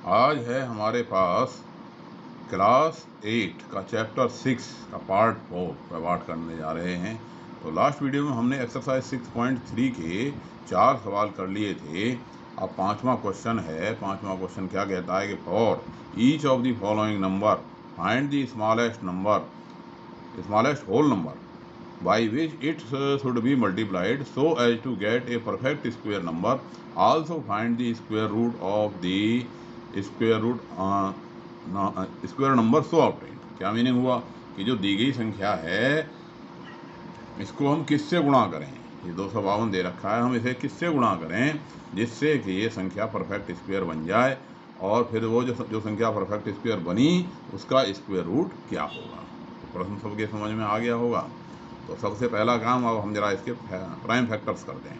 आज है हमारे पास क्लास 8 का चैप्टर 6 का पार्ट 4 पाठ करने जा रहे हैं। तो लास्ट वीडियो में हमने एक्सरसाइज 6.3 के 4 सवाल कर लिए थे। अब पांचवा क्वेश्चन है। पांचवा क्वेश्चन क्या कहता है कि for each of the following number find the smallest whole number by which it should be multiplied so as to get a perfect square number. Also find the square root of the square number so obtained. क्या meaning हुआ कि जो दी गई संख्या है इसको हम किससे गुणा करें। ये 252 दे रखा है, हम इसे किससे गुणा करें जिससे कि ये संख्या परफेक्ट स्क्वायर बन जाए, और फिर वो जो संख्या परफेक्ट स्क्वायर बनी उसका स्क्वायर रूट क्या होगा। तो प्रश्न सबके समझ में आ गया होगा। तो सबसे पहला काम अब हम जरा इसके प्राइम फैक्टर्स करते हैं।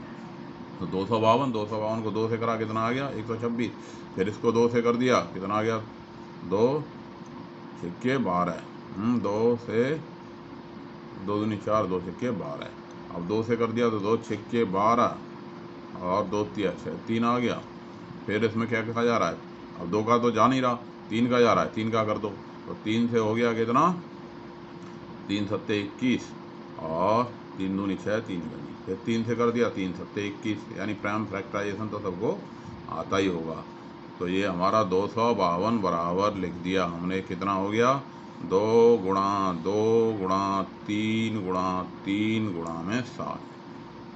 तो 252 को 2 से करा कितना आ गया 126। फिर इसको 2 से कर दिया कितना आ गया 2 छक्के 12। 2 से 2 दूनी 4 2 छक्के 12। अब 2 से कर दिया तो 2 छक्के 12 और 2 तिया 6 3 आ गया। फिर इसमें क्या कहा जा रहा है, अब 2 का तो जा नहीं रहा, 3 का जा रहा है, 3 का कर दो तो 3 से हो गया कितना 3 सत्ते 21 और 3 दूनी 6 3 गनी। फिर 3 से कर दिया 3 सत्ते 21, यानी प्राइम फैक्टराइजेशन तो सबको आता ही होगा। तो ये हमारा 252 बराबर लिख दिया हमने, कितना हो गया 2 गुणा 2 गुणा 3 गुणा 3 गुणा में 7।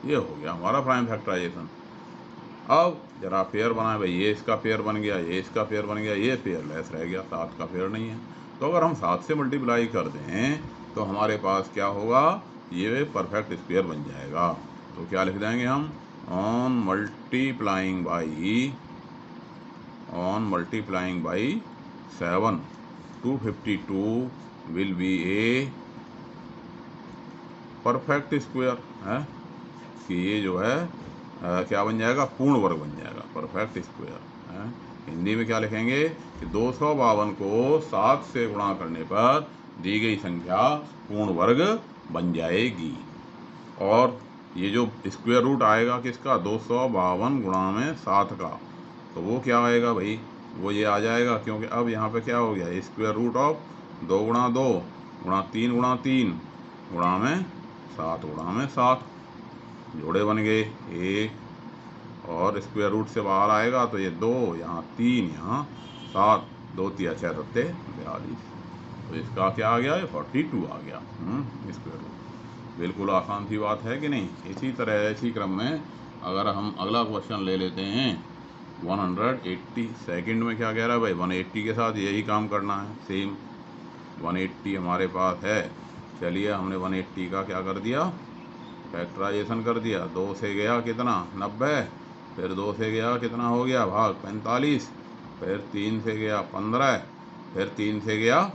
ये हो गया हमारा प्राइम फैक्टराइजेशन। अब जरा पेयर बनाए भाई, ये इसका पेयर बन गया, ये इसका पेयर बन गया, ये पेयर लेस रह गया, 7 का पेयर नहीं है। तो अगर हम 7 से मल्टीप्लाई कर दें तो हमारे पास क्या होगा, ये परफेक्ट स्क्वायर बन जाएगा। तो क्या लिख देंगे हम, on multiplying by 7 252 will be a perfect square है कि ये जो है क्या बन जाएगा, पूर्ण वर्ग बन जाएगा, परफेक्ट स्क्वायर है। हिंदी में क्या लिखेंगे कि 252 को 7 से गुणा करने पर दी गई संख्या पूर्ण वर्ग बन जाएगी। और ये जो स्क्वायर रूट आएगा किसका 252 गुणा में 7 का, तो वो क्या आएगा भाई, वो ये आ जाएगा, क्योंकि अब यहाँ पे क्या हो गया स्क्वायर रूट ऑफ 2 गुणा 2 गुणा 3 गुणा 3 गुणा में 7 गुणा में 7, जोड़े बन गए 1 और स्क्वायर रूट से बाहर आएगा तो ये 2 यहाँ 3 यहाँ 7 2 तिया 6 सत्ते 42। तो इसका क्या आ गया 42 आ गया स्क्वायर रूट। बिल्कुल आसान सी बात है कि नहीं। इसी तरह इसी क्रम में अगर हम अगला क्वेश्चन ले लेते हैं 180 सेकंड में क्या कह रहा है भाई, 180 के साथ यही काम करना है सेम। 180 हमारे पास है, चलिए हमने 180 का क्या कर दिया फैक्टराइजेशन कर दिया। 2 से गया कितना 90, फिर 2 से गया कितना हो गया भाग 45, फिर 3 से गया 15, फिर 3 से गया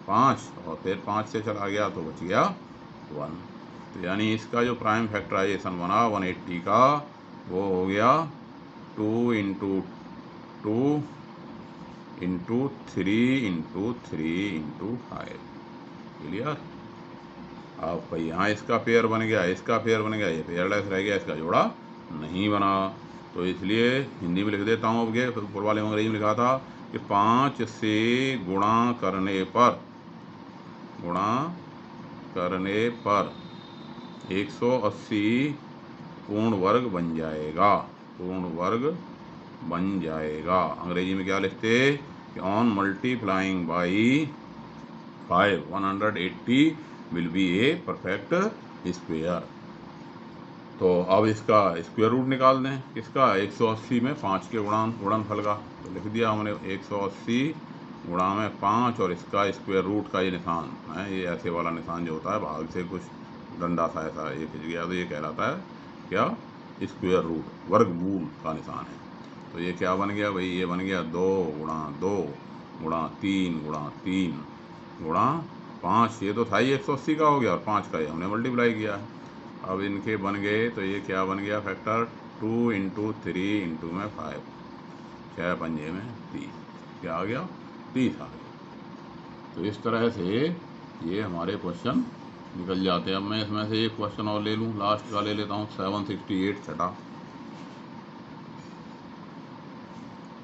5 और फिर 5 से चला गया तो बच गया 1। तो यानी इसका जो प्राइम फैक्टराइजेशन बना 180 का वो हो गया 2 into 2 into 3 into 3 into 5। Clear. अब भाई यहाँ इसका पेयर बन गया, इसका पेयर बन गया, ये पेयरलेस रह गया, इसका जोड़ा नहीं बना। तो इसलिए हिंदी में लिख देता हूँ। अब ये ऊपर वाले में अंग्रेजी में लिखा था कि 5 से गुणा करने पर 180 पूर्ण वर्ग बन जाएगा, पूर्ण वर्ग बन जाएगा। अंग्रेजी में क्या लिखते कि on multiplying by 5 180 will be a perfect square. तो अब इसका स्क्वायर रूट निकाल दें किसका 180 में 5 के गुणनफल का। तो लिख दिया हमने 180 गुणा में 5 और इसका स्क्वायर रूट का ये निशान है, ये ऐसे वाला निशान जो होता है भाग से कुछ डंडा सा ऐसा ये खिंच गया तो ये कहलाता है क्या स्क्वायर रूट, वर्गमूल का निशान है। तो ये क्या बन गया भाई, ये बन गया 2 गुणा 2 गुणा 3 गुणा 3 गुणा 5, ये तो था ही 180 का हो गया और 5 का ये हमने मल्टीप्लाई किया है। अब इनके बन गए तो ये क्या बन गया फैक्टर 2 इंटू 3 इंटू में 5, 6 पंजे में 30, क्या आ गया 30 आ गया। तो इस तरह से ये हमारे क्वेश्चन निकल जाते हैं। अब मैं इसमें से एक क्वेश्चन और ले लूँ, लास्ट का ले लेता हूँ 768 छठा।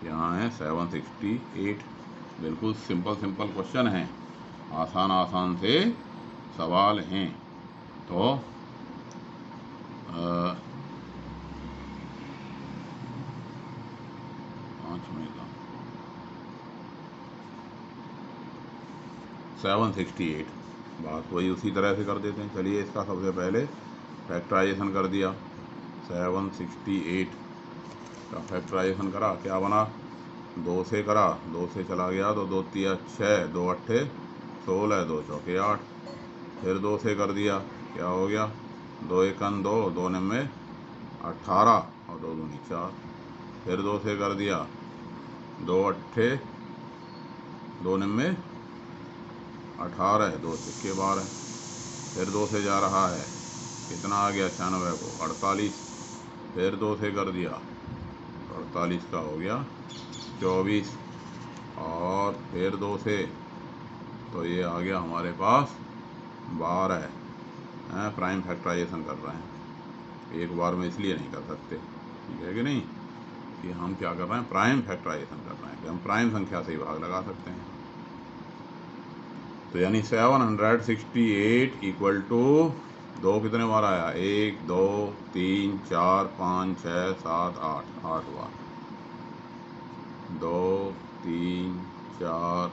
यहाँ है 768। बिल्कुल सिंपल क्वेश्चन है, आसान से सवाल हैं। तो 5 में का 768, बात वही उसी तरह से कर देते हैं। चलिए इसका सबसे पहले फैक्टराइजेशन कर दिया। 768 का फैक्टराइजेशन करा, क्या बना, 2 से करा, 2 से चला गया तो 2 तिया 6, 2 अट्ठे 16, 2 चौके 8। फिर 2 से कर दिया, क्या हो गया, 2 एकन 2, 2 निम्मे 18 और 2 दूनी 4। फिर 2 से कर दिया, 2 अट्ठे 2 निम्मे 18, 2 सिक्के 12। फिर 2 से जा रहा है, कितना आ गया 96 को 48। फिर 2 से कर दिया, 48 का हो गया 24। और फिर 2 से तो ये आ गया हमारे पास 12 है। प्राइम फैक्टराइजेशन कर रहे हैं, एक बार में इसलिए नहीं कर सकते, ठीक है कि नहीं, कि हम क्या कर रहे हैं, प्राइम फैक्टराइजेशन कर रहे हैं, कि हम प्राइम संख्या से ही भाग लगा सकते हैं। तो यानी 768 इक्वल टू 2 कितने बार आया, 1 2 3 4 5 6 7 8, 8 बार, 2 3 4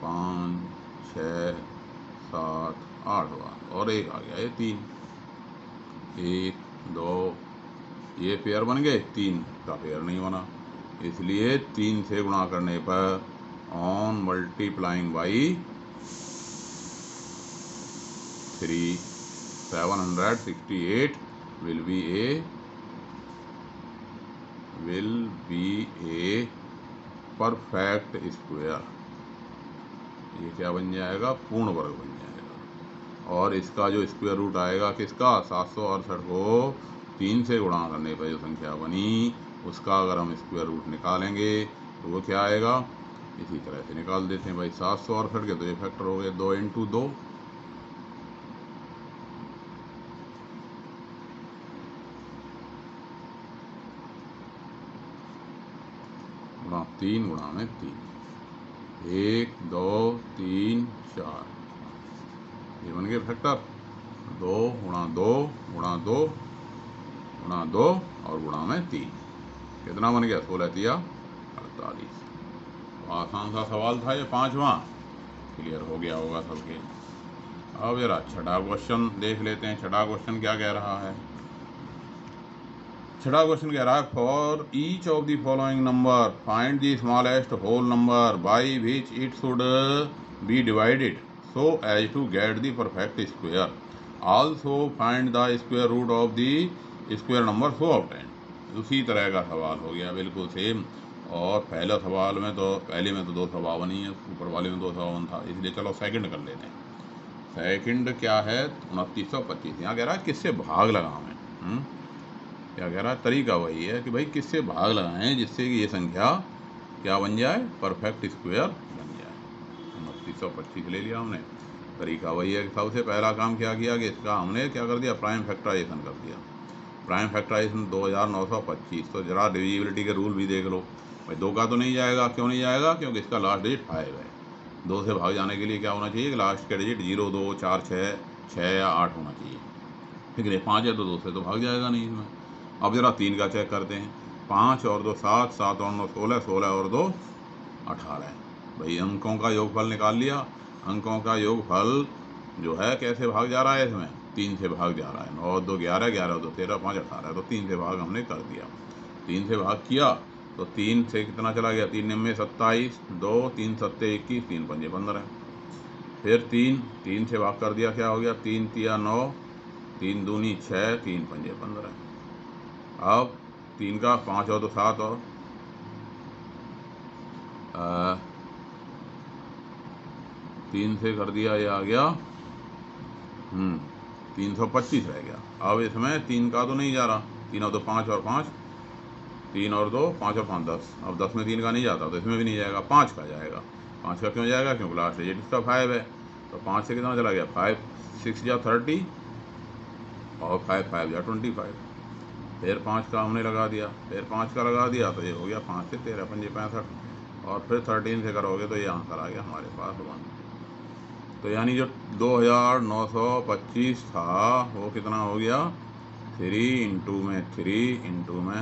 5 6 7 8 बार, और एक आ गया ये 3, 1 2, ये पेयर बन गए, 3 का पेयर नहीं बना, इसलिए 3 से गुणा करने पर on multiplying by 3, 768 will be a perfect square. ये क्या बन जाएगा, पूर्ण वर्ग बन जाएगा। और इसका जो स्क्वायर रूट आएगा किसका, 768 को 3 से गुणा करने पर जो संख्या बनी उसका अगर हम स्क्वायर रूट निकालेंगे तो वो क्या आएगा, इसी तरह से निकाल देते हैं भाई। 768 के तो ये फैक्टर हो गए 2 इंटू 2, गुणा 3 गुणा में 3, 1 2 3 4, ये बन गए फैक्टर। 2 गुणा 2 गुणा 2 गुणा 2 और गुणा में 3, कितना बन गया, 16 तिया 48। तो आसान सा सवाल था ये, 5वां क्लियर हो गया होगा सबके। अब जरा छठा क्वेश्चन देख लेते हैं। छठा क्वेश्चन क्या कह रहा है, छठा क्वेश्चन कह रहा है, for each of the following number find the smallest whole number by which it should be divided so as to get the perfect square, also find the square root of the square number so obtained. उसी तरह का सवाल हो गया, बिल्कुल same. और पहला सवाल में तो पहले में तो 252 ही है, ऊपर वाले में 252 था, इसलिए चलो सेकंड कर लेते हैं। सेकंड क्या है, 2925। यहाँ कह रहा है किससे भाग लगावें, क्या कह रहा है, तरीका वही है कि भाई किससे भाग लगाएं जिससे कि ये संख्या क्या बन जाए, परफेक्ट स्क्वायर बन जाए। 2925 ले लिया हमने, तरीका वही है कि सबसे पहला काम क्या किया कि इसका हमने क्या कर दिया, प्राइम फैक्टराइजेशन कर दिया। Prime factorisation 2925। तो जरा डिविजिबिलिटी के रूल भी देख लो भाई, 2 का तो नहीं जाएगा, क्यों नहीं जाएगा, क्योंकि इसका लास्ट डिजिट 5 है। 2 से भाग जाने के लिए क्या होना चाहिए कि लास्ट का डिजिट 0 2 4 6 या 8 होना चाहिए, ठीक है। 5 है तो 2 से तो भाग जाएगा नहीं इसमें। अब जरा 3 का चेक करते हैं, 5 और 2 7, 7 और 9 16, 16 और 2 18। भाई अंकों का योगफल निकाल लिया। अंकों का योगफल जो है कैसे भाग जा रहा है, इसमें 3 से भाग जा रहा है। 9 और 2 11, 11 और 2 13, 5 18, तो 3 से भाग हमने कर दिया। 3 से भाग किया तो 3 से कितना चला गया, 3 में 27, 2 3 सत्ते 21, 3 पंजे 15। फिर 3 से भाग कर दिया, क्या हो गया, 3 तिया 9, 3 दूनी 6, 3 पंजे 15। अब 3 का 5 और 2 7 और 3 से कर दिया, ये आ गया 325 रह गया। अब इसमें 3 का तो नहीं जा रहा, 3 और 2 5 और 5, 3 और 2 5 और 5 10। अब 10 में 3 का नहीं जाता तो इसमें भी नहीं जाएगा, 5 का जाएगा। 5 का क्यों जाएगा, क्योंकि लास्ट डिजिट इसका 5 है। तो 5 से कितना चला गया, 5 6 या 30 और 5 5 या 25। फिर 5 का हमने लगा दिया, फिर 5 का लगा दिया तो ये हो गया 5 से 13 पंजे 65, और फिर 13 से करोगे तो ये आंसर आ गया हमारे पास 1। तो यानी जो 2925 था वो कितना हो गया, 3 इंटू में 3 इंटू में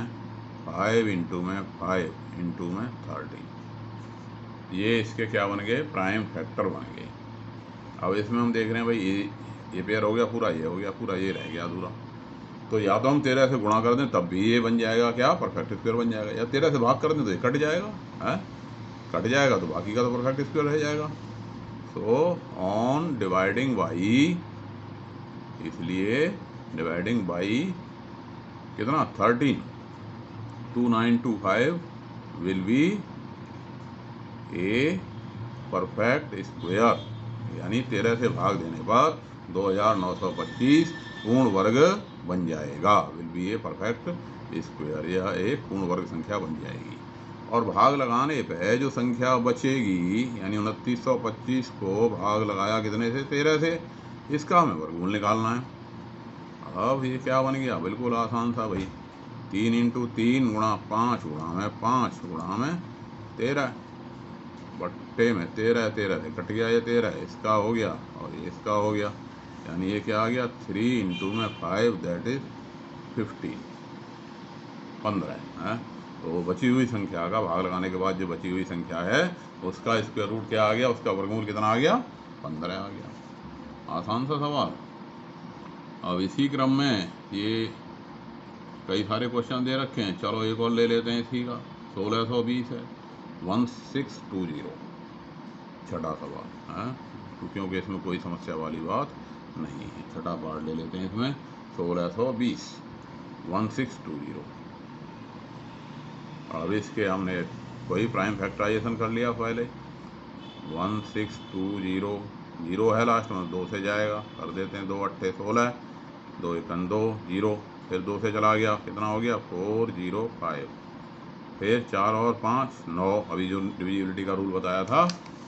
5 इंटू में 5 इंटू में 13। ये इसके क्या बन गए, प्राइम फैक्टर बन गए। अब इसमें हम देख रहे हैं भाई ये पेयर हो गया पूरा, ये हो गया पूरा, ये रह गया अधूरा। तो या तो हम 13 से गुणा कर दें तब भी ये बन जाएगा क्या, परफेक्ट स्क्वायर बन जाएगा, या 13 से भाग कर दें तो ये कट जाएगा, है कट जाएगा तो बाकी का तो परफेक्ट स्क्वायर रह जाएगा। सो ऑन डिवाइडिंग बाई, इसलिए डिवाइडिंग बाई कितना 13, 2925 will be a perfect square, यानी 13 से भाग देने पर 2925 पूर्ण वर्ग बन जाएगा, will be a perfect square, यह एक पूर्ण वर्ग संख्या बन जाएगी। और भाग लगाने पे जो संख्या बचेगी, यानी 2925 को भाग लगाया कितने से, 13 से, इसका हमें वर्गमूल निकालना है। अब ये क्या बन गया, बिल्कुल आसान था भाई, 3 इंटू 3 गुणा 5 गुणा में 5 गुणा में 13, बट्टे में 13, 13 से कट गया ये 13, इसका हो गया और ये इसका हो गया, यानी ये क्या आ गया 3 इंटू में 5 दैट इज 15 है। तो बची हुई संख्या का भाग लगाने के बाद जो बची हुई संख्या है उसका स्क्वायर रूट क्या आ गया, उसका वर्गमूल कितना आ गया, 15 आ गया। आसान सा सवाल। अब इसी क्रम में ये कई सारे क्वेश्चन दे रखे हैं, चलो एक और ले लेते हैं इसी का। 1620 है, 1620 छठा सवाल है, क्योंकि इसमें कोई समस्या वाली बात नहीं है। छठा पार्ट ले लेते हैं इसमें, 1620 1620। अब इसके हमने कोई प्राइम फैक्टराइजेशन कर लिया पहले, 1620 जीरो है लास्ट में, 2 से जाएगा, कर देते हैं 2 अट्ठे 16, 2 एकन 2 0, फिर 2 से चला गया, कितना हो गया 405, फिर 4 और 5 9। अभी जो डिविजिबिलिटी का रूल बताया था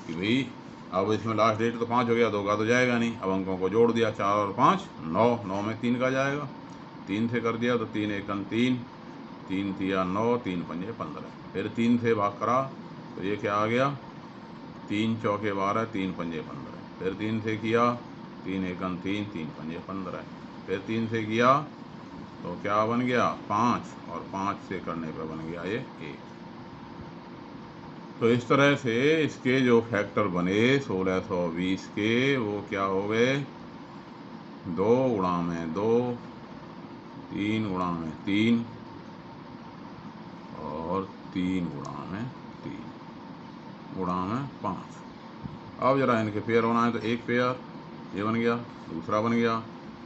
कि भाई अब इसमें लास्ट डेट तो 5 हो गया, 2 का तो जाएगा नहीं, अब अंकों को जोड़ दिया, 4 और 5 9, 9 में 3 का जाएगा, 3 से कर दिया तो 3 एकन 3, 3 तिया 9, 3 पंजे 15, फिर 3 से भाग करा तो ये क्या आ गया, 3 चौके 12, 3 पंजे 15, फिर 3 से किया, 3 एकन 3, 3 पंजे 15, फिर 3 से किया तो क्या बन गया 5, और 5 से करने पर बन गया ये 1। तो इस तरह से इसके जो फैक्टर बने 1620 के, वो क्या हो गए, 2 गुणा में 2, 3 गुणा में 3 और 3 गुणा में 3 गुणा में 5। अब जरा इनके पेयर होना है तो एक पेयर ये बन गया, दूसरा बन गया,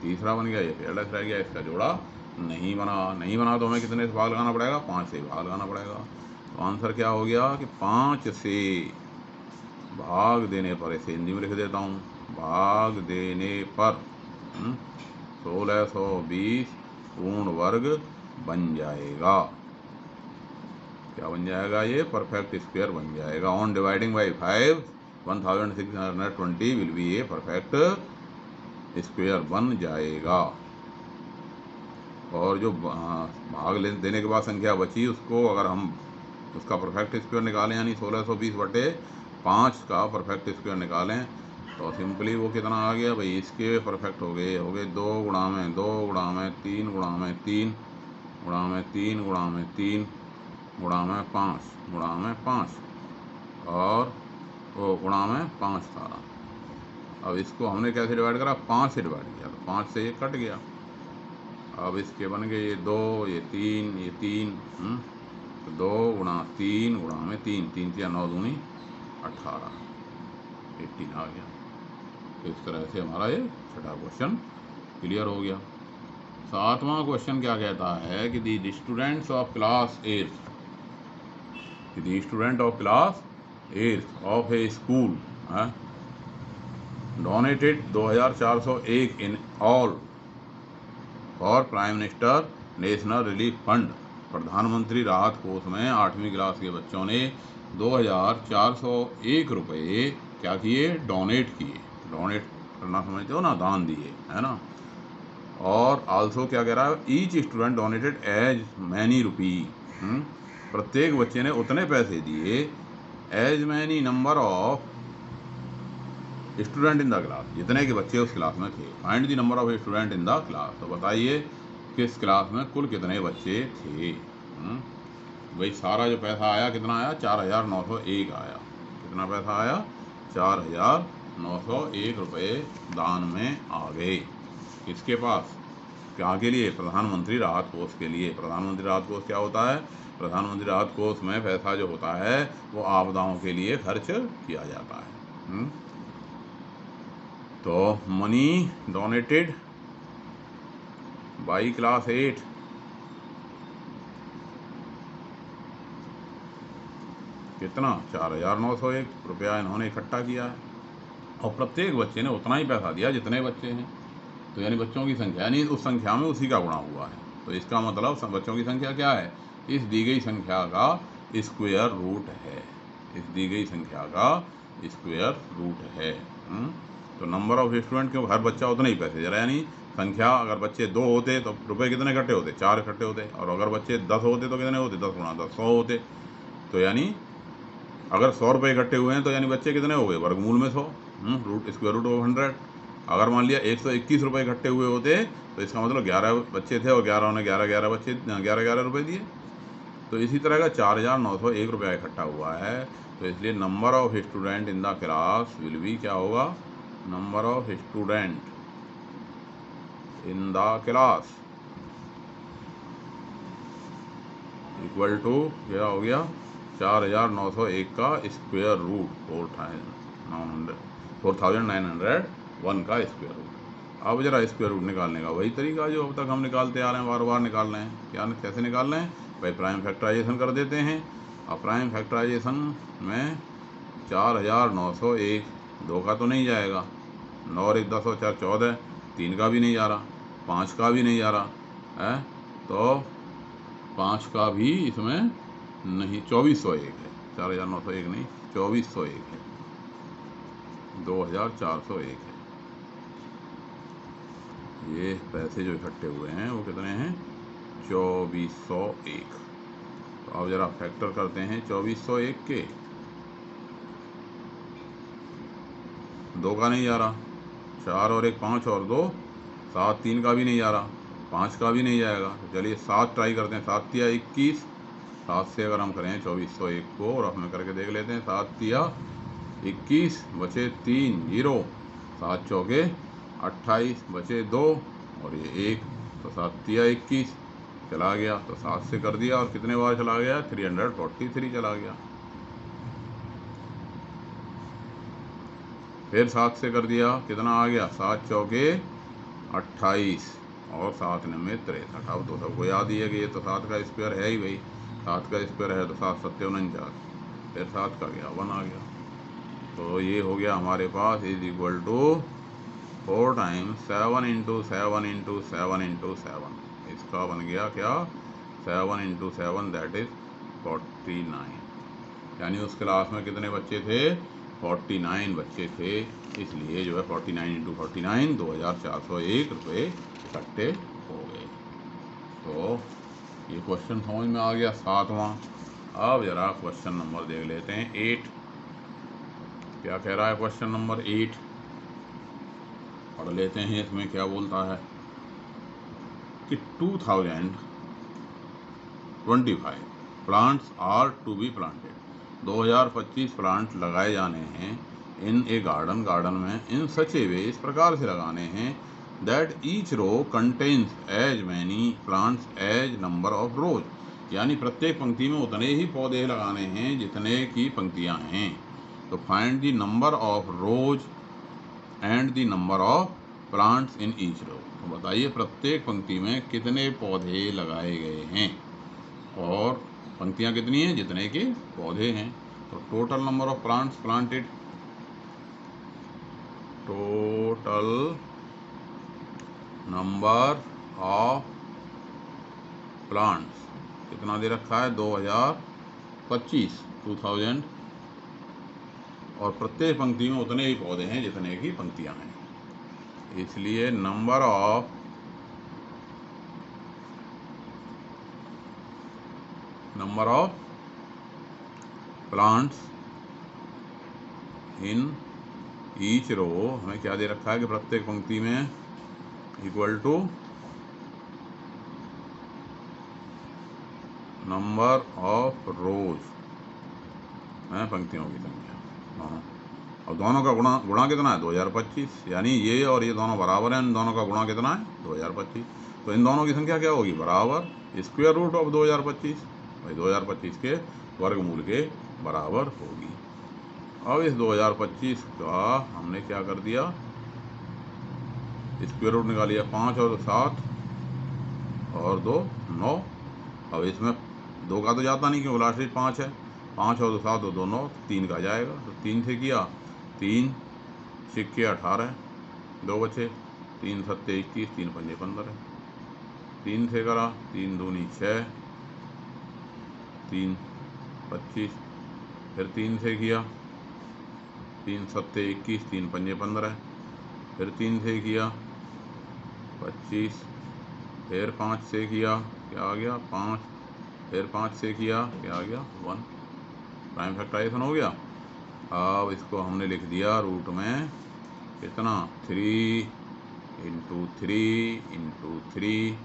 तीसरा बन गया, ये पेयरलेस रह गया, इसका जोड़ा नहीं बना तो हमें कितने से भाग लगाना पड़ेगा, 5 से भाग लगाना पड़ेगा। तो आंसर क्या हो गया कि 5 से भाग देने पर, इसे हिंदी में लिख देता हूँ, भाग देने पर 1620 पूर्ण वर्ग बन जाएगा। क्या बन जाएगा, ये परफेक्ट स्क्वायर बन जाएगा। On dividing by 5 1620 will be a perfect square बन जाएगा। और जो भाग देने के बाद संख्या बची, उसको अगर हम उसका परफेक्ट स्क्वायर निकालें, यानी 1620 बटे 5 का परफेक्ट स्क्वायर निकालें, तो सिंपली वो कितना आ गया भाई, इसके परफेक्ट हो गए 2 गुणा में 2 गुणा में 3 गुणा में 3 गुणा में 3 गुणा में 3 गुणा में 5 गुणा में 5 और वो गुणा में 5 था। अब इसको हमने कैसे डिवाइड करा, 5 से डिवाइड किया, तो 5 से ये कट गया। अब इसके बन गए ये 2, ये 3, ये 3, तो 2 गुणा 3 गुणा में 3, 3 या 9 दूनी 18, 18 आ गया। तो इस तरह से हमारा ये छठा क्वेश्चन क्लियर हो गया। सातवां क्वेश्चन क्या कहता है कि the students of class 8 the student of class 8 of A school donated 2401 in all for prime minister national relief fund. प्रधानमंत्री राहत कोष में 8वीं क्लास के बच्चों ने 2401 रुपये क्या किए, डोनेट किए। डोनेट करना समझते हो ना, दान दिए, है ना। और आल्सो क्या कह रहा है, each student donated as many rupee, प्रत्येक बच्चे ने उतने पैसे दिए, as many number of student in the class, जितने के बच्चे उस क्लास में थे। Find the number of student in the class, तो बताइए किस क्लास में कुल कितने बच्चे थे। भाई सारा जो पैसा आया कितना आया, 4901 आया। कितना पैसा आया, 4901 रुपये दान में आ गए। किसके पास, क्या के लिए, प्रधानमंत्री राहत कोष के लिए। प्रधानमंत्री राहत कोष क्या होता है, प्रधानमंत्री राहत कोष में पैसा जो होता है वो आपदाओं के लिए खर्च किया जाता है। तो मनी डोनेटेड बाई क्लास 8 कितना, 4901 रुपया इन्होंने इकट्ठा किया है, और प्रत्येक बच्चे ने उतना ही पैसा दिया जितने बच्चे हैं। तो यानी बच्चों की संख्या, यानी उस संख्या में उसी का गुणा हुआ है। तो इसका मतलब बच्चों की संख्या क्या है, इस दी गई संख्या का स्क्वायर रूट है। इस दी गई संख्या का स्क्वायर रूट है। तो नंबर ऑफ स्टूडेंट, क्यों हर बच्चा उतना ही पैसे दे रहा है, यानी संख्या, अगर बच्चे 2 होते तो रुपए कितने इकट्ठे होते, 4 इकट्ठे होते, और अगर बच्चे 10 होते तो कितने होते, 10 गुणा 10 100 होते। तो यानी अगर 100 रुपये इकट्ठे हुए हैं तो यानी बच्चे कितने हो गए, वर्गमूल में 100, रूट स्क्वायर रूट ऑफ 100। अगर मान लिया 121 रुपये इकट्ठे हुए होते तो इसका मतलब 11 बच्चे थे और 11 ने 11 बच्चे 11 रुपये दिए। तो इसी तरह का 4901 रुपया इकट्ठा हुआ है। तो इसलिए number of student in the class will be, क्या होगा, number of student in the class equal to, क्या हो गया, 4901 का स्क्वायर रूट 4901 का स्क्वायर रूट। अब जरा स्क्वायर रूट निकालने का वही तरीका जो अब तक हम निकालते आ रहे हैं, बार बार निकाल रहे हैं। क्या, कैसे निकाल रहे हैं भाई, प्राइम फैक्टराइजेशन कर देते हैं। अब प्राइम फैक्टराइजेशन में 4901, 2 का तो नहीं जाएगा, 9 और 1 10 और 4 14, 3 का भी नहीं जा रहा, 5 का भी नहीं जा रहा है, तो 5 का भी इसमें नहीं, 2401 है, 4901 नहीं, 2401 है, 2401 है। ये पैसे जो इकट्ठे हुए हैं वो कितने हैं, 2401। तो अब जरा फैक्टर करते हैं 2401 के, 2 का नहीं जा रहा, 4 और 1 5 और 2 7, 3 का भी नहीं जा रहा, 5 का भी नहीं जाएगा। तो चलिए 7 ट्राई करते हैं, 7 तिया 21, 7 से अगर हम करें 2401 को और हमें करके देख लेते हैं, 7 तिया 21 बचे 3 0, 7 चौके 28 बचे 2 और ये 1, तो 7 तिया 21 चला गया, तो 7 से कर दिया और कितने बार चला गया, 343 चला गया। फिर 7 से कर दिया, कितना आ गया, 7 चौके 28 और 7 में 63। अब तो सबको याद ही है कि ये तो 7 का स्क्वायर है ही भाई, 7 का स्क्वायर है तो 7 7 49, फिर 7 का गया 1 आ गया। तो ये हो गया हमारे पास is equal to 4 times 7 into 7 into 7 into 7, इसका बन गया क्या, 7 इंटू 7 दैट इज 49। यानी उस क्लास में कितने बच्चे थे, 49 बच्चे थे, इसलिए जो है 49 इंटू 49 2401 रुपये इकट्ठे हो गए। तो ये क्वेश्चन समझ में आ गया, 7वां। अब जरा क्वेश्चन नंबर देख लेते हैं 8। क्या कह रहा है क्वेश्चन नंबर 8, पढ़ लेते हैं इसमें क्या बोलता है कि 2025 plants are to be planted, 2025 plant लगाए जाने हैं इन ए गार्डन, गार्डन में, इन सच ए वे, इस प्रकार से लगाने हैं, that each row contains as many plants as number of rows, यानी प्रत्येक पंक्ति में उतने ही पौधे लगाने हैं जितने की पंक्तियां हैं। तो find the number of rows and the number of plants in each row, तो बताइए प्रत्येक पंक्ति में कितने पौधे लगाए गए हैं और पंक्तियां कितनी हैं जितने के पौधे हैं। तो total number of plants planted, total number of plants कितना दे रखा है, 2025 और प्रत्येक पंक्ति में उतने ही पौधे हैं जितने की पंक्तियां हैं, इसलिए number of number of plants in each row, हमें क्या दे रखा है कि प्रत्येक पंक्ति में equal to number of rows है, पंक्तियों की संख्या दोनों। और दोनों का गुणा कितना है 2025, यानी ये और ये दोनों बराबर हैं, इन दोनों का गुणा कितना है 2025। तो इन दोनों की संख्या क्या होगी बराबर स्क्वायर रूट ऑफ 2025, भाई 2025 के वर्गमूल के बराबर होगी। अब इस 2025 का हमने क्या कर दिया, स्क्वायर रूट निकाल लिया, 5 और 7 और 2 9। अब इसमें 2 का तो जाता नहीं क्योंकि लास्ट डिजिट 5 है, 5 और 2 7 और 2 9, 3 का जाएगा। तो 3 से किया, 3 सिक्के 18, 2 बचे, 3 सत्ते 21, 3 पंजे 15, 3 से करा, 3 दूनी 6, 3 25, फिर 3 से किया, 3 सत्ते 21, 3 पंजे 15, फिर 3 से किया 25, फिर 5 से किया क्या आ गया 5, फिर 5 से किया क्या आ गया 1, प्राइम फैक्टराइजेशन हो गया। अब इसको हमने लिख दिया रूट में कितना 3 into 3 into 3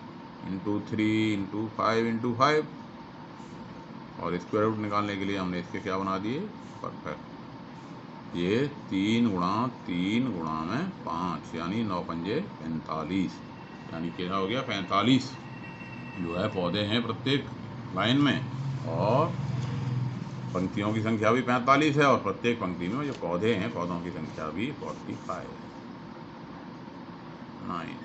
into 3 into 5 into 5, और स्क्वायर रूट निकालने के लिए हमने इसके क्या बना दिए परफेक्ट। ये 3 गुणा 3 गुणा में 5 यानी 9 पंजे 45, यानी क्या हो गया 45 जो है पौधे हैं प्रत्येक लाइन में, और पंक्तियों की संख्या भी 45 है, और प्रत्येक पंक्ति में जो पौधे हैं पौधों की संख्या भी 45 है। 9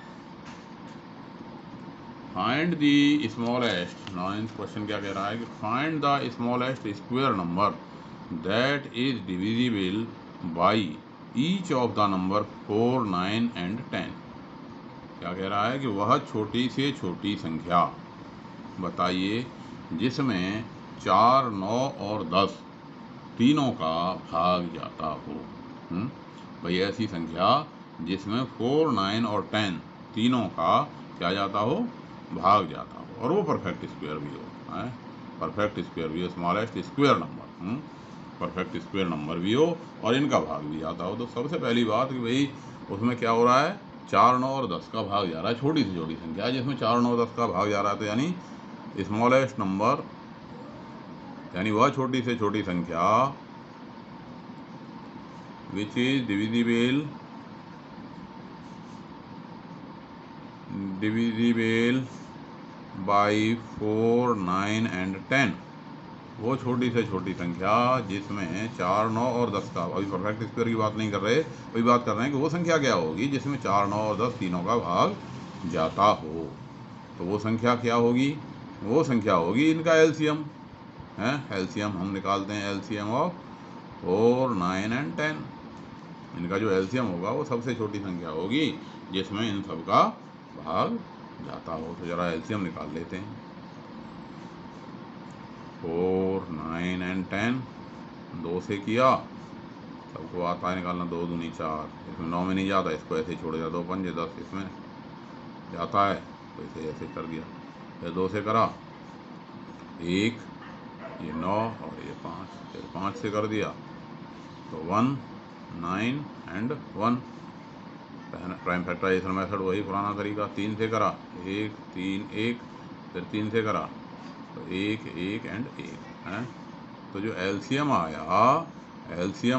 find the smallest, 9th question क्या कह रहा है कि find the smallest square number that is divisible by each of the number 4 9 and 10। क्या कह रहा है कि वह छोटी से छोटी संख्या बताइए जिसमें 4 9 और 10 तीनों का भाग जाता हो। भाई ऐसी संख्या जिसमें 4 9 और 10 तीनों का क्या जाता हो भाग जाता हो, और वो परफेक्ट स्क्वायर भी हो, है परफेक्ट स्क्वायर भी हो, smallest square number perfect square number भी हो और इनका भाग भी आता हो। तो सबसे पहली बात कि भाई उसमें क्या हो रहा है 4 9 और 10 का भाग जा रहा है, छोटी से छोटी संख्या है जिसमें 4 9 10 का भाग जा रहा है, तो यानी स्मॉलेस्ट नंबर यानी वह छोटी से छोटी संख्या which is divisible by 4 9 and 10, वो छोटी से छोटी संख्या जिसमें 4 9 और 10 का, अभी परफेक्ट स्क्वायर की बात नहीं कर रहे, अभी बात कर रहे हैं कि वो संख्या क्या होगी जिसमें 4 9 और 10 तीनों का भाग जाता हो। तो वो संख्या क्या होगी, वो संख्या होगी इनका एलसीएम है, एलसीएम हम निकालते हैं, एलसीएम ऑफ 4 9 एंड 10, इनका जो एलसीएम होगा वो सबसे छोटी संख्या होगी जिसमें इन सब का भाग जाता हो। तो जरा एलसीएम निकाल लेते हैं, 4 9 एंड 10, 2 से किया, सबको आता है निकालना, 2 दूनी 4, इसमें 9 में नहीं जाता, इसको ऐसे छोड़ दिया, 2 पंजे 10 इसमें जाता है, तो इसे ऐसे कर दिया, फिर 2 से करा 1, ये 9 और ये 5, फिर 5 से कर दिया तो 1 9 एंड 1, प्राइम फैक्टराइजेशन मेथड वही पुराना तरीका। 3 से करा 1 3 1, फिर 3 से करा तो 1 1 एंड 1 है। तो जो एलसीएम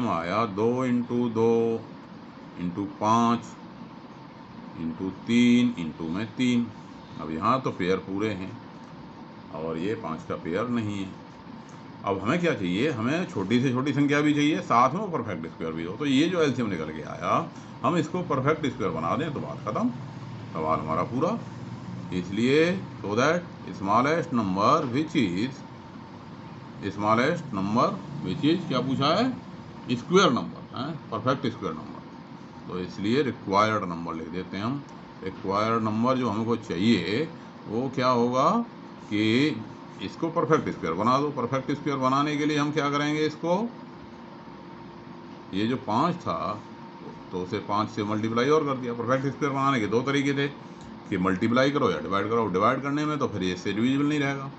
आया 2 इंटू 2 इंटू 5 इंटू 3 इंटू में 3। अब यहाँ तो पेयर पूरे हैं और ये 5 का पेयर नहीं है। अब हमें क्या चाहिए, हमें छोटी से छोटी संख्या भी चाहिए, साथ में वो परफेक्ट स्क्वायर भी हो। तो ये जो एलसीएम निकल के आया, हम इसको परफेक्ट स्क्वायर बना दें तो बात खत्म, सवाल हमारा पूरा। इसलिए so that smallest number which is क्या पूछा है, स्क्वायर नंबर है, परफेक्ट स्क्वायर नंबर। तो इसलिए रिक्वायर्ड नंबर लिख देते हैं हम। रिक्वायर्ड नंबर जो हमको चाहिए वो क्या होगा कि इसको परफेक्ट स्क्वायर बना दो। परफेक्ट स्क्वायर बनाने के लिए हम क्या करेंगे, इसको ये जो 5 था तो उसे 5 से मल्टीप्लाई और कर दिया। परफेक्ट स्क्वायर बनाने के 2 तरीके थे कि मल्टीप्लाई करो या डिवाइड करो। डिवाइड करने में तो फिर ये इससे डिविजिबल नहीं रहेगा,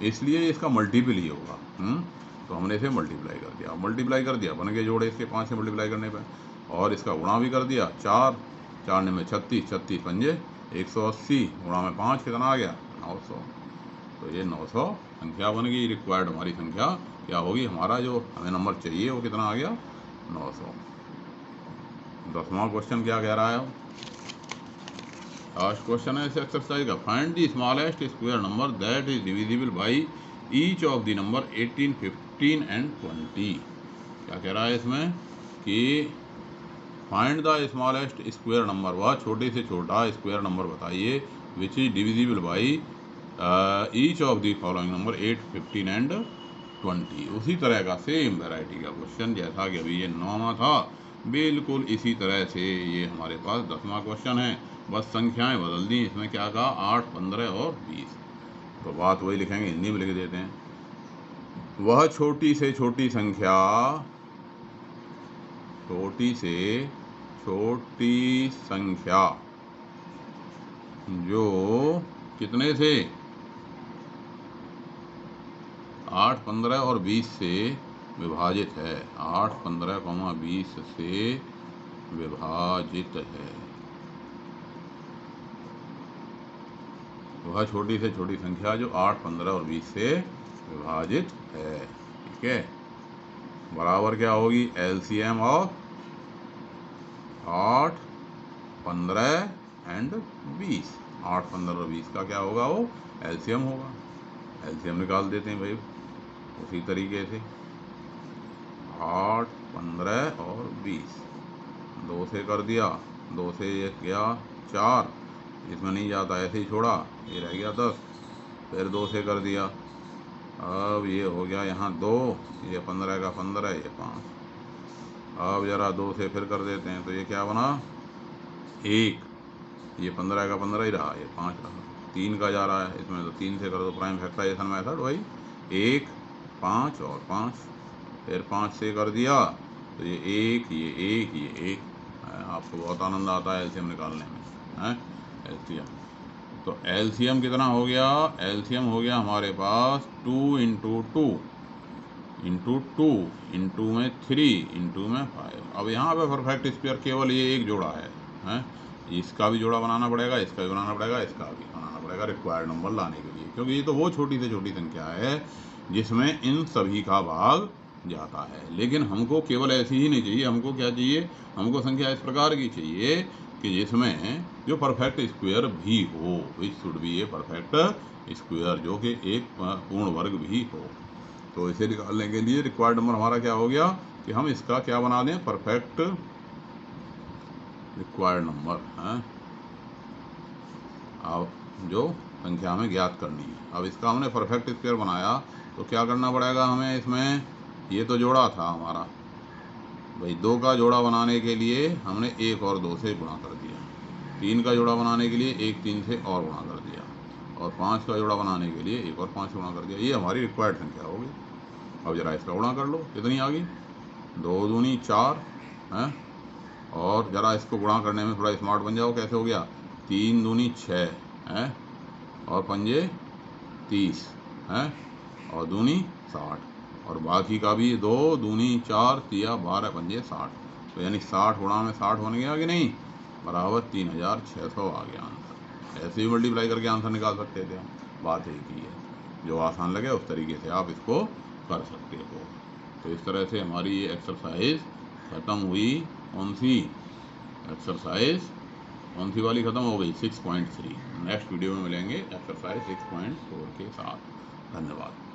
इसलिए इसका मल्टीपल ही होगा। तो हमने इसे मल्टीप्लाई कर दिया, बन गए जोड़े इसके 5 से मल्टीप्लाई करने पर, और इसका गुणा भी कर दिया। 4 4 में 36, 36 पंजे 180, गुणा में 5 कितना आ गया 900। तो ये 900 संख्या बन गई। रिक्वायर्ड हमारी संख्या क्या होगी, हमारा जो हमें नंबर चाहिए वो कितना आ गया 900। 10वां क्वेश्चन क्या कह रहा है। लास्ट क्वेश्चन है इस एक्सरसाइज का, find the smallest square number that is divisible by each of the number 18, 15 and 20। क्या कह रहा है इसमें कि find the smallest square number, वह छोटे से छोटा स्क्वायर नंबर बताइए which is divisible by each of the following number 8, 15 and 20। उसी तरह का सेम वैरायटी का क्वेश्चन जैसा कि अभी ये 9वां था, बिल्कुल इसी तरह से ये हमारे पास 10वां क्वेश्चन है। बस संख्याएं बदल दी, इसमें क्या कहा 8, 15 और 20। तो बात वही लिखेंगे, हिंदी में लिख देते हैं। वह छोटी से छोटी संख्या, छोटी से छोटी संख्या जो कितने से 8, 15 और 20 से विभाजित है, 8, 15, 20 से विभाजित है। वह छोटी से छोटी संख्या जो 8, 15 और 20 से विभाजित है। ठीक है, बराबर क्या होगी एलसीएम ऑफ 8, 15 एंड 20। 8, 15 और 20 का क्या होगा, वो एलसीएम होगा। एलसीएम निकाल देते हैं भाई उसी तरीके से। 8, 15 और 20 2 से कर दिया, 2 से ये गया 4, इसमें नहीं जाता ऐसे ही छोड़ा, ये रह गया 10, फिर 2 से कर दिया, अब ये हो गया यहाँ 2, ये 15 का 15, ये 5। अब जरा 2 से फिर कर देते हैं तो ये क्या बना 1, ये 15 का 15 ही रहा, ये 5 रहा। 3 का जा रहा है इसमें तो 3 से कर दो, प्राइम फैक्टराइजेशन मेथड भाई। 1, 5 और 5, फिर 5 से कर दिया तो ये 1, ये 1, ये 1। आपको बहुत आनंद आता है एलसीएम निकालने में, है एलसीएम। तो एलसीएम कितना हो गया, एलसीएम हो गया हमारे पास 2 इंटू 2 इंटू 2 इंटू में 3 इंटू में 5। अब यहाँ पे परफेक्ट स्क्वायर केवल ये एक जोड़ा है, इसका भी जोड़ा बनाना पड़ेगा, इसका भी बनाना पड़ेगा, इसका भी बनाना पड़ेगा रिक्वायर्ड नंबर लाने के लिए, क्योंकि ये तो वो छोटी से छोटी संख्या है जिसमें इन सभी का भाग जाता है। लेकिन हमको केवल ऐसी ही नहीं चाहिए, हमको क्या चाहिए, हमको संख्या इस प्रकार की चाहिए कि जिसमें जो परफेक्ट स्क्वायर भी हो, which should be a perfect square, जो कि एक पूर्ण वर्ग भी हो। तो इसे निकालने के लिए रिक्वायर्ड नंबर हमारा क्या हो गया कि हम इसका क्या बना दें, परफेक्ट रिक्वायर्ड नंबर है, अब जो संख्या हमें ज्ञात करनी है। अब इसका हमने परफेक्ट स्क्वायर बनाया तो क्या करना पड़ेगा हमें, इसमें ये तो जोड़ा था हमारा भाई, 2 का जोड़ा बनाने के लिए हमने 1 और 2 से गुणा कर दिया, 3 का जोड़ा बनाने के लिए 1, 3 से और गुणा कर दिया, और 5 का जोड़ा बनाने के लिए 1 और 5 से गुणा कर दिया। ये हमारी रिक्वायर्ड संख्या हो गई। अब जरा इसका गुणा कर लो, कितनी आ गई 2 दूनी 4 है, और जरा इसको गुणा करने में थोड़ा स्मार्ट बन जाओ, कैसे हो गया 3 दूनी 6 है, और पंजे 30 है, और दूनी 60, और बाकी का भी 2 दूनी 4 तिया 12 पंजे 60। तो यानी 60 गुणा में 60 बन गया कि नहीं, बराबर 3600 आ गया आंसर। ऐसे ही मल्टीप्लाई करके आंसर निकाल सकते थे हम, बात एक ही है, जो आसान लगे उस तरीके से आप इसको कर सकते हो। तो इस तरह से हमारी ये एक्सरसाइज ख़त्म हुई। कौन सी एक्सरसाइज, कौन सी वाली ख़त्म हो गई 6.3। नेक्स्ट वीडियो में मिलेंगे एक्सरसाइज 6.4 के साथ। धन्यवाद।